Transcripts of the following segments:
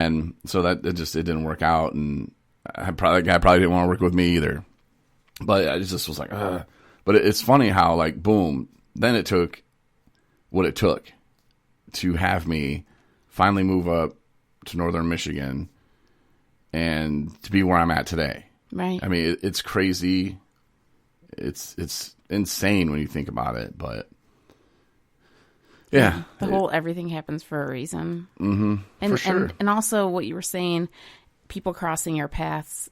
And so that it didn't work out, and the guy probably didn't want to work with me either. But I just was like, ugh. But it's funny how, like, boom, then it took what it took to have me finally move up to northern Michigan and to be where I'm at today. Right. I mean, it's crazy. It's insane when you think about it, but yeah. The whole everything happens for a reason. Mm-hmm. For sure. And also what you were saying, people crossing your paths.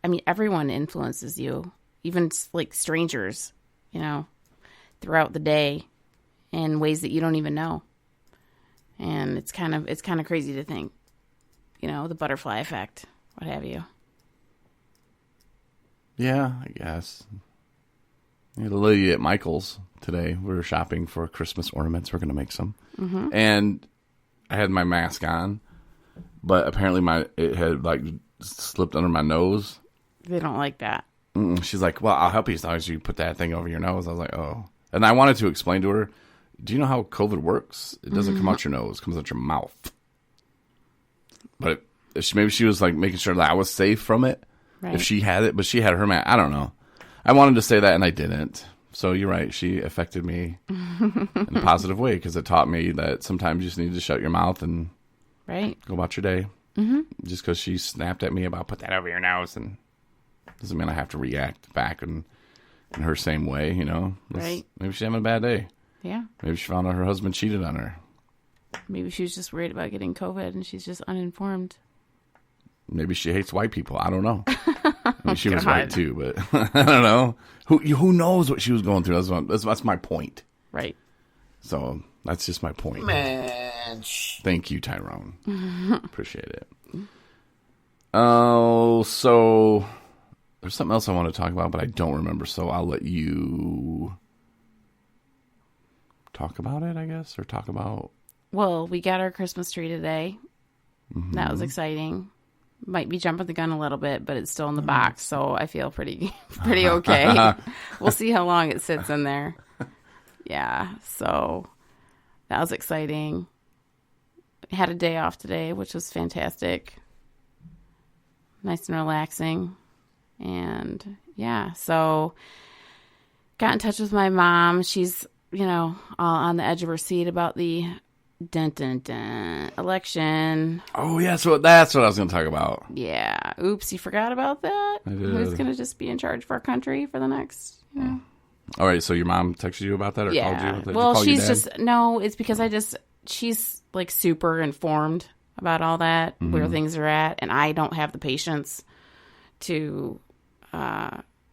I mean, everyone influences you, even like strangers, you know, throughout the day in ways that you don't even know. And it's kind of crazy to think, you know, the butterfly effect, what have you. Yeah, I guess. Yeah, the lady at Michael's today, we were shopping for Christmas ornaments. We're going to make some. Mm-hmm. And I had my mask on, but apparently it had like slipped under my nose. They don't like that. She's like, well, I'll help you as long as you put that thing over your nose. I was like, oh. And I wanted to explain to her, do you know how COVID works? It doesn't come out your nose. It comes out your mouth. But maybe she was like making sure that I was safe from it. Right. If she had it, but she had her mask. I don't know. I wanted to say that, and I didn't. So you're right. She affected me in a positive way because it taught me that sometimes you just need to shut your mouth and go about your day. Mm-hmm. Just because she snapped at me about put that over your nose, and doesn't mean I have to react back in her same way. You know, right? Maybe she's having a bad day. Yeah. Maybe she found out her husband cheated on her. Maybe she was just worried about getting COVID, and she's just uninformed. Maybe she hates white people. I don't know. I mean, she was white too, but I don't know. Who knows what she was going through? That's my point. Right. So that's just my point. Man. Thank you, Tyrone. Appreciate it. Oh, so there's something else I want to talk about, but I don't remember. So I'll let you talk about it, I guess, or talk about. Well, we got our Christmas tree today. Mm-hmm. That was exciting. Might be jumping the gun a little bit, but it's still in the box, so I feel pretty okay. We'll see how long it sits in there. Yeah, so that was exciting. Had a day off today, which was fantastic. Nice and relaxing. And yeah, so got in touch with my mom. She's, you know, all on the edge of her seat about the election. Oh, yeah, so that's what I was going to talk about. Yeah. Oops, you forgot about that? I did. Who's going to just be in charge of our country for the next, you know? All right, so your mom texted you about that or called you? Well, she's just, no, it's because she's like super informed about all that, where things are at, and I don't have the patience to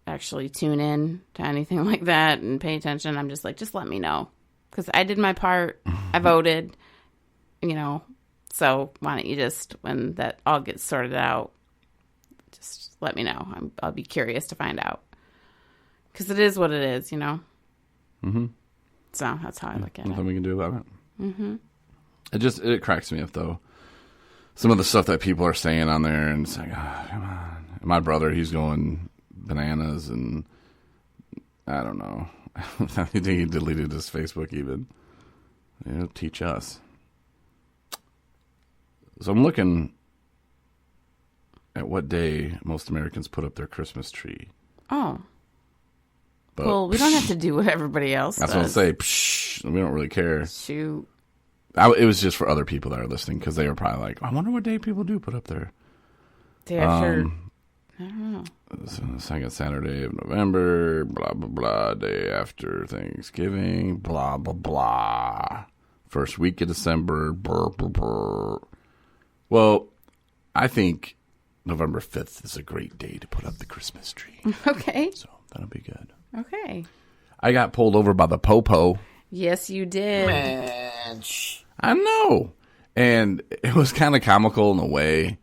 actually tune in to anything like that and pay attention. I'm just like, just let me know. Because I did my part. I voted, you know. So why don't you just, when that all gets sorted out, just let me know. I'll be curious to find out. Because it is what it is, you know. Mm-hmm. So that's how I look at it. Nothing we can do about it. Mm-hmm. It cracks me up, though. Some of the stuff that people are saying on there, and it's like, oh, come on. And my brother, he's going bananas, and I don't know. I think he deleted his Facebook even. It'll teach us. So I'm looking at what day most Americans put up their Christmas tree. Oh. But, well, we don't have to do what everybody else does. That's what I'm saying. We don't really care. Shoot. It was just for other people that are listening because they were probably like, I wonder what day people do put up there. Day after... I don't know. Second Saturday of November, blah, blah, blah. Day after Thanksgiving, blah, blah, blah. First week of December, brr, brr, brr. Well, I think November 5th is a great day to put up the Christmas tree. Okay. So that'll be good. Okay. I got pulled over by the popo. Yes, you did. Man. I know. And it was kind of comical in a way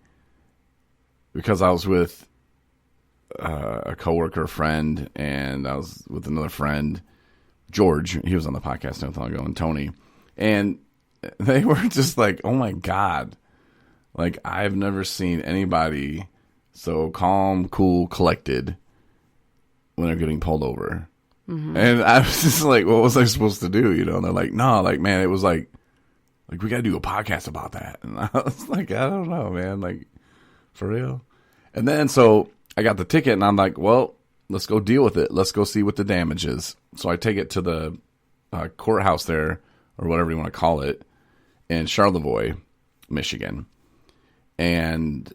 because I was with a coworker friend, and I was with another friend, George. He was on the podcast not long ago, and Tony. And they were just like, oh my God. Like, I've never seen anybody so calm, cool, collected when they're getting pulled over. Mm-hmm. And I was just like, what was I supposed to do? You know, and they're like, no, like, man, it was like Like, we got to do a podcast about that. And I was like, I don't know, man. Like, for real? And then, so I got the ticket, and I'm like, well, let's go deal with it. Let's go see what the damage is. So I take it to the courthouse there, or whatever you want to call it, in Charlevoix, Michigan. And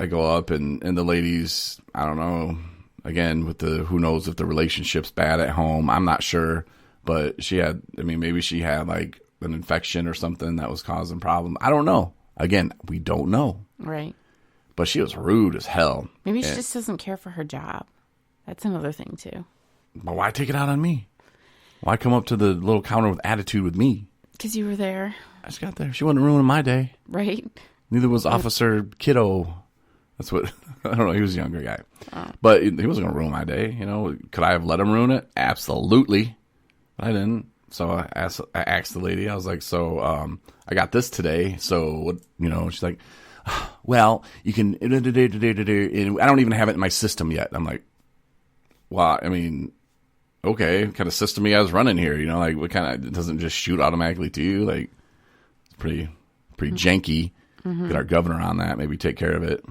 I go up, and the ladies, I don't know, again, with the, who knows if the relationship's bad at home. I'm not sure. But she had, I mean, maybe she had like an infection or something that was causing problems. I don't know. Again, we don't know. Right. But she was rude as hell. Maybe she just doesn't care for her job. That's another thing, too. But why take it out on me? Why come up to the little counter with attitude with me? Because you were there. I just got there. She wasn't ruining my day. Right. Neither was Officer Kiddo. That's what, I don't know, he was a younger guy. Oh. But he wasn't going to ruin my day. You know, could I have let him ruin it? Absolutely. I didn't. So I asked the lady, I was like, so I got this today. So, what, you know, she's like, well, you can, and I don't even have it in my system yet. I'm like, well, I mean, okay, what kind of system you guys running here? You know, like, what kind of, it doesn't just shoot automatically to you? Like, it's pretty janky. Mm-hmm. Get our governor on that, maybe take care of it.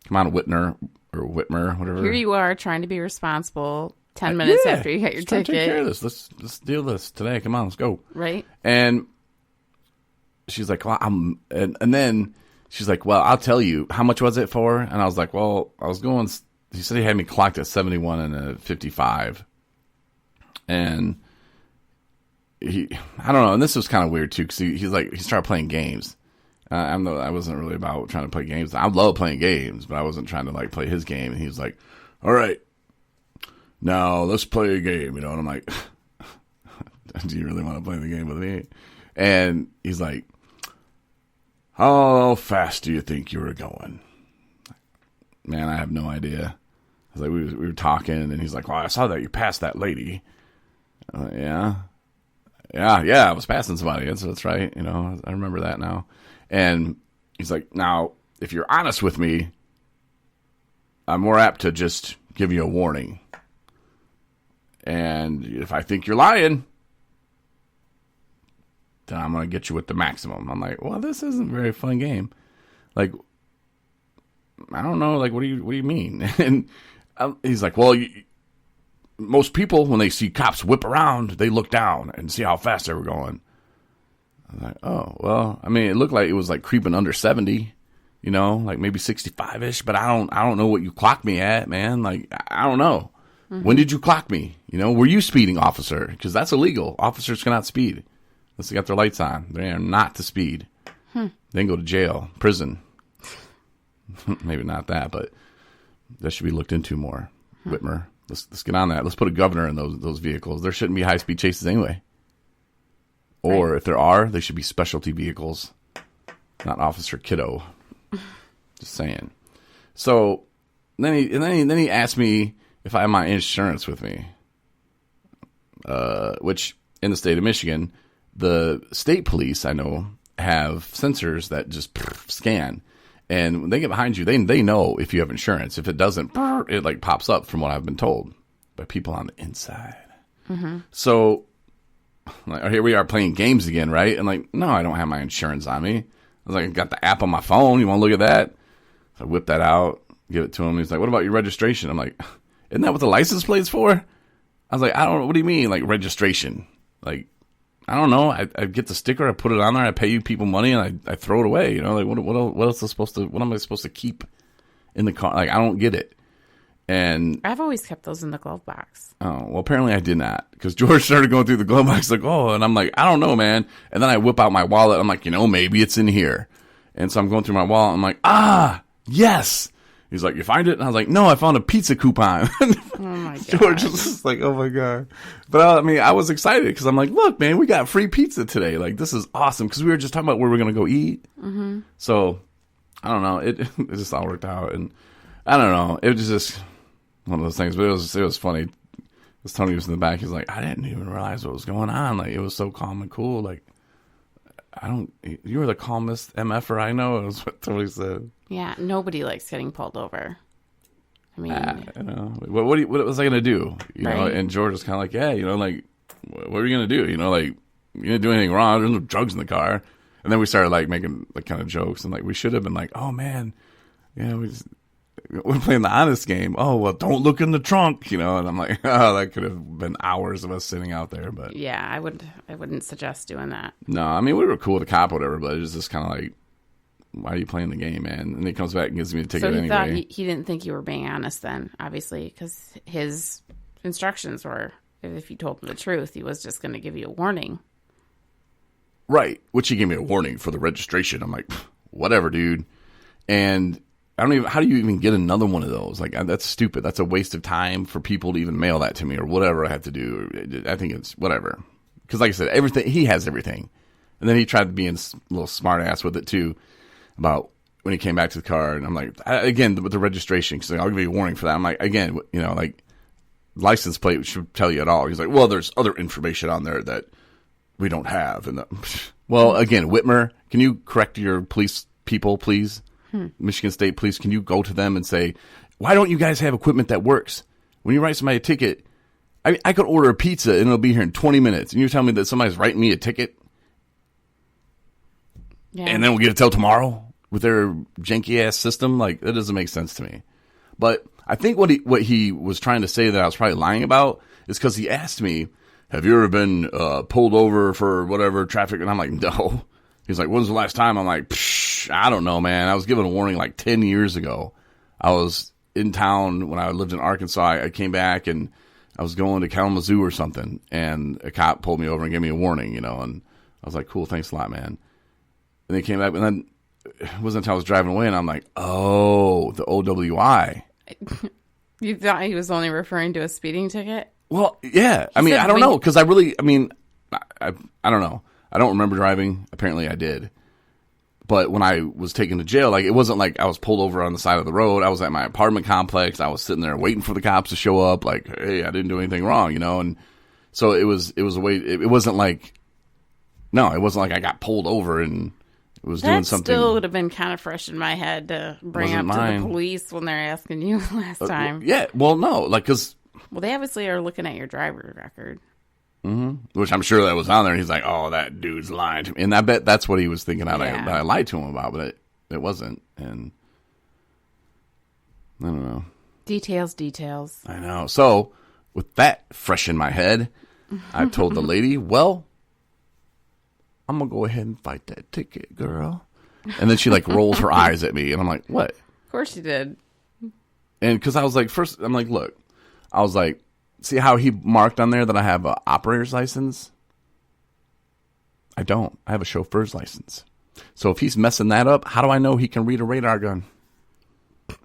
Come on, Whitmer, whatever. Here you are trying to be responsible 10 minutes after you got your ticket. Take care of this. Let's deal with this today. Come on, let's go. Right. And she's like, well, and then she's like, well, I'll tell you, how much was it for? And I was like, well, I was going, he said he had me clocked at 71 and a 55. And I don't know. And this was kind of weird too, because he started playing games. I wasn't really about trying to play games. I love playing games, but I wasn't trying to like play his game. And he was like, all right, now let's play a game, you know. And I'm like, do you really want to play the game with me? And he's like, how fast do you think you were going? Man, I have no idea. I was like, we were talking, and he's like, well, I saw that you passed that lady. Yeah, I was passing somebody. That's right. You know, I remember that now. And he's like, now, if you're honest with me, I'm more apt to just give you a warning. And if I think you're lying, then I'm going to get you with the maximum. I'm like, well, this isn't a very fun game. Like, I don't know. Like, what do you mean? And he's like, well, most people, when they see cops whip around, they look down and see how fast they were going. I'm like, oh, well, I mean, it looked like it was like creeping under 70, you know, like maybe 65-ish, but I don't know what you clocked me at, man. Like, I don't know. Mm-hmm. When did you clock me? You know, were you speeding, officer? Because that's illegal. Officers cannot speed unless they got their lights on. They are not to speed. They can go to jail, prison. Maybe not that, but that should be looked into more. Whitmer, let's get on that. Let's put a governor in those vehicles. There shouldn't be high-speed chases anyway. Or right. If there are, they should be specialty vehicles, not Officer Kiddo. Just saying. So then he asked me if I have my insurance with me, which in the state of Michigan, the state police I know have sensors that just scan, and when they get behind you, they know if you have insurance. If it doesn't, it like pops up from what I've been told by people on the inside. Mm-hmm. So. Like, here we are playing games again, right? And like, no, I don't have my insurance on me. I was like, I got the app on my phone. You want to look at that? So I whip that out, give it to him. He's like, what about your registration? I'm like, isn't that what the license plate's for? I was like, I don't know. What do you mean, like registration? Like, I don't know. I get the sticker, I put it on there, I pay you people money, and I throw it away. You know, like what else is supposed to? What am I supposed to keep in the car? Like, I don't get it. And I've always kept those in the glove box. Oh, well, apparently I did not, because George started going through the glove box like, oh, and I'm like, I don't know, man. And then I whip out my wallet. I'm like, you know, maybe it's in here. And so I'm going through my wallet. I'm like, yes. He's like, you find it? And I was like, no, I found a pizza coupon. Oh, my God. George was just like, oh, my God. But I mean, I was excited because I'm like, look, man, we got free pizza today. Like, this is awesome, because we were just talking about where we're going to go eat. Mm-hmm. So, I don't know. It just all worked out. And I don't know. It was just one of those things. But it was funny. As Tony was in the back, he's like, I didn't even realize what was going on. Like, it was so calm and cool. Like, you were the calmest MFer I know, is what Tony said. Yeah, nobody likes getting pulled over. I mean, you know, what was I going to do? You know, and George was kind of like, yeah, you know, like, what are you going to do? You know, like, you didn't do anything wrong. There's no drugs in the car. And then we started like making like kind of jokes and like we should have been like, oh man, yeah, we're playing the honest game. Oh well, don't look in the trunk, you know. And I'm like, oh, that could have been hours of us sitting out there. But yeah, I wouldn't suggest doing that. no, I mean we were cool with the cop, or whatever. But it was just kind of like, why are you playing the game, man? And he comes back and gives me a ticket So he anyway. thought he didn't think you were being honest then, obviously, because his instructions were if you told him the truth, he was just going to give you a warning. Right, which he gave me a warning for the registration. I'm like, whatever, dude. And I don't even, how do you even get another one of those? Like, that's stupid. That's a waste of time for people to even mail that to me or whatever I had to do. I think it's whatever. Because like I said, everything, he has everything. And then he tried being a little smart ass with it too about when he came back to the car. And I'm like, again, with the registration, because I'll give you a warning for that. I'm like, again, you know, like, license plate should tell you at all. He's like, well, there's other information on there that we don't have. And well, again, Whitmer, can you correct your police people, please? Michigan State Police, can you go to them and say, why don't you guys have equipment that works? When you write somebody a ticket, I could order a pizza and it'll be here in 20 minutes. And you're telling me that somebody's writing me a ticket? Yeah. And then we'll get it till tomorrow with their janky ass system? Like, that doesn't make sense to me. But I think what he was trying to say that I was probably lying about is because he asked me, have you ever been pulled over for whatever traffic? And I'm like, no. He's like, when was the last time? I'm like, I don't know, man. I was given a warning like 10 years ago. I was in town when I lived in Arkansas. I came back and I was going to Kalamazoo or something. And a cop pulled me over and gave me a warning, you know. And I was like, cool, thanks a lot, man. And they came back. And then it wasn't until I was driving away. And I'm like, oh, the OWI. You thought he was only referring to a speeding ticket? Well, yeah. I mean, I don't know. Because I don't know. I don't remember driving. Apparently I did. But when I was taken to jail, like, it wasn't like I was pulled over on the side of the road. I was at my apartment complex. I was sitting there waiting for the cops to show up. Like, hey, I didn't do anything wrong, you know? And so it was a way, it wasn't like, no, it wasn't like I got pulled over and was doing something. That still would have been kind of fresh in my head to bring up to the police when they're asking you last time. Yeah, well, no, like, because. Well, they obviously are looking at your driver record. Mm-hmm. Which I'm sure that was on there. And he's like, oh, that dude's lying to me. And I bet that's what he was thinking that I lied to him about, but it wasn't. And I don't know. Details. I know. So with that fresh in my head, I told the lady, well, I'm going to go ahead and fight that ticket, girl. And then she like rolls her eyes at me. And I'm like, what? Of course you did. And because I was like, first, I'm like, look, I was like, see how he marked on there that I have an operator's license? I don't. I have a chauffeur's license. So if he's messing that up, how do I know he can read a radar gun?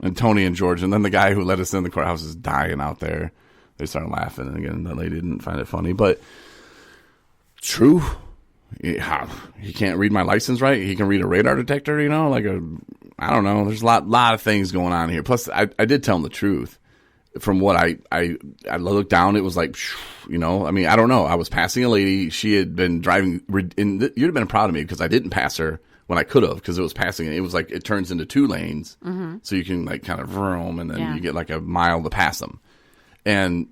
And Tony and George, and then the guy who let us in the courthouse is dying out there. They started laughing, and again, the lady didn't find it funny. But true. He can't read my license right. He can read a radar detector, you know? Like I don't know. There's a lot of things going on here. Plus, I did tell him the truth. From what I looked down, it was like, you know, I mean, I don't know. I was passing a lady. She had been driving. And you'd have been proud of me because I didn't pass her when I could have, because it was passing. It was like, it turns into 2 lanes. Mm-hmm. So you can like kind of vroom and then you get like a mile to pass them. And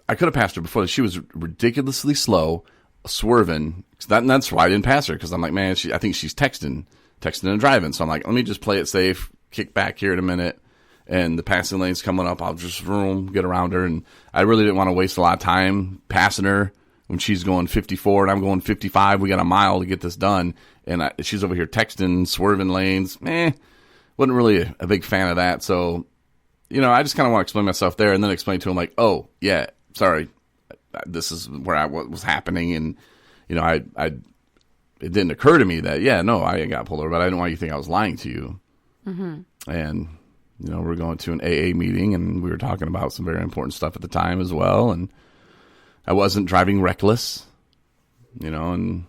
I could have passed her before. She was ridiculously slow, swerving. That's why I didn't pass her, because I'm like, man, I think she's texting and driving. So I'm like, let me just play it safe, kick back here in a minute. And the passing lane's coming up, I'll just get around her. And I really didn't want to waste a lot of time passing her when she's going 54 and I'm going 55. We got a mile to get this done. And she's over here texting, swerving lanes. Wasn't really a big fan of that. So, you know, I just kind of want to explain myself there and then explain to him, like, oh, yeah, sorry, this is where what was happening. And, you know, it didn't occur to me that, yeah, no, I got pulled over, but I didn't want you to think I was lying to you. Mm-hmm. And you know, we're going to an AA meeting, and we were talking about some very important stuff at the time as well. And I wasn't driving reckless, you know, and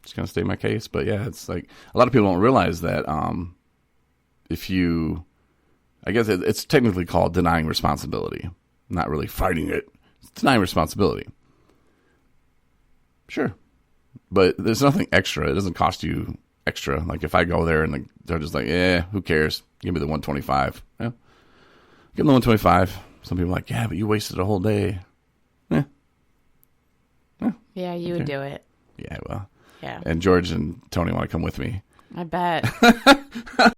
just going to state my case. But yeah, it's like a lot of people don't realize that I guess it's technically called denying responsibility, not really fighting it. It's denying responsibility. Sure. But there's nothing extra. It doesn't cost you extra. Like if I go there and they're just like, who cares? Give me the 125. Yeah. Give them the 125. Some people are like, yeah, but you wasted a whole day. Yeah, you would do it. Yeah, well. Yeah. And George and Tony want to come with me. I bet.